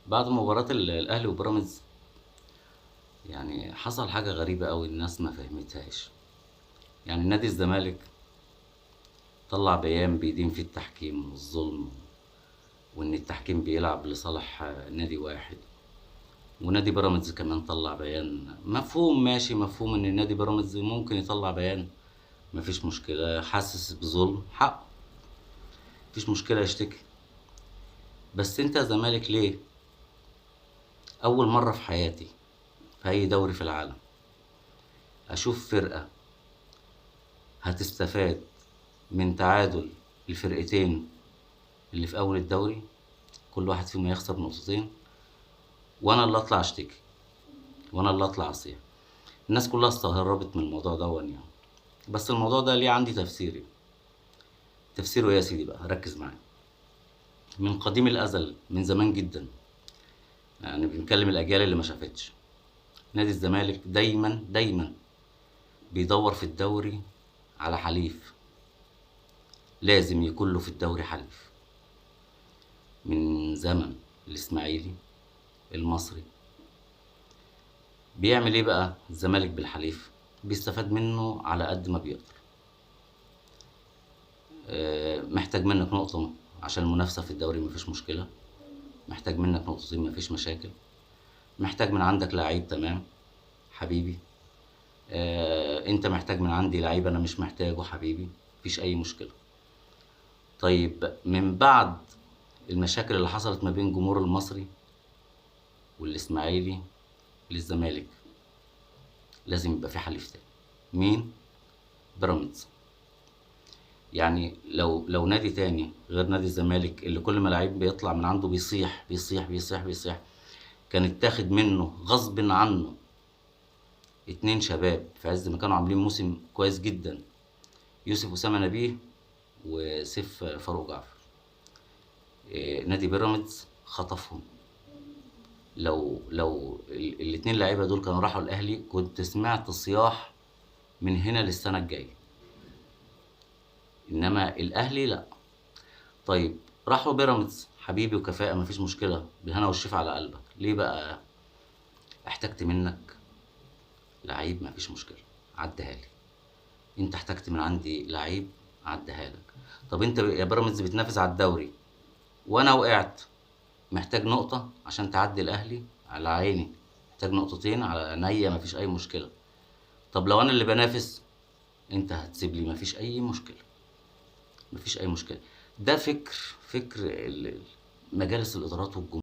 بعد مباراة الأهلي وبيراميدز، يعني حصل حاجة غريبة أوي الناس ما فهمتهاش. يعني نادي الزمالك طلع بيان بيدين فيه التحكيم والظلم، وإن التحكيم بيلعب لصالح نادي واحد. ونادي بيراميدز كمان طلع بيان مفهوم، ماشي، مفهوم إن نادي بيراميدز ممكن يطلع بيان، مفيش مشكلة، حاسس بظلم حقه، مفيش مشكلة يشتكي. بس انت يا زمالك ليه أول مرة في حياتي في أي دوري في العالم أشوف فرقة هتستفاد من تعادل الفرقتين اللي في أول الدوري، كل واحد فيهم هيخسر نقطتين، وأنا اللي أطلع أشتكي وأنا اللي أطلع أصيح؟ الناس كلها استغربت من الموضوع ده يعني. بس الموضوع ده ليه عندي تفسيري. تفسيره إيه يا سيدي بقى؟ ركز معايا. من قديم الأزل، من زمان جدا، يعني بنتكلم الأجيال اللي ما شافتش، نادي الزمالك دايما دايما بيدور في الدوري على حليف، لازم يكون له في الدوري حليف. من زمن الإسماعيلي، المصري. بيعمل ايه بقى الزمالك بالحليف؟ بيستفاد منه على قد ما بيقدر. محتاج منك نقطة عشان المنافسة في الدوري، مفيش مشكلة. محتاج منك نقطتين، مفيش مشاكل. محتاج من عندك لعيب، تمام حبيبي. انت محتاج من عندي لعيب انا مش محتاجه، حبيبي، مفيش اي مشكلة. طيب من بعد المشاكل اللي حصلت ما بين جمهور المصري والاسماعيلي للزمالك، لازم يبقى في حليف تاني. مين؟ بيراميدز. يعني لو نادي تاني غير نادي الزمالك اللي كل ما لعيب بيطلع من عنده بيصيح بيصيح بيصيح بيصيح، كان اتاخد منه غصب عنه اتنين شباب في عز ما كانوا عاملين موسم كويس جدا، يوسف أسامة نبيه وسيف فاروق جعفر. نادي بيراميدز خطفهم. لو الاتنين لعيبه دول كانوا راحوا الاهلي، كنت سمعت صياح من هنا للسنه الجايه. انما الاهلي لا. طيب راحوا بيراميدز، حبيبي وكفاءة، مفيش مشكلة، بالهنا والشفا على قلبك. ليه بقى؟ احتجت منك لعيب، مفيش مشكلة، عديها لي. انت احتجت من عندي لعيب، عديها لك. طب انت يا بيراميدز بتنافس على الدوري وانا وقعت، محتاج نقطة عشان تعدي الاهلي، على عيني. محتاج نقطتين على عينيا، مفيش اي مشكلة. طب لو انا اللي بنافس، انت هتسيب لي، مفيش اي مشكلة، مفيش اي مشكلة. ده فكر مجالس الادارات والجمهور.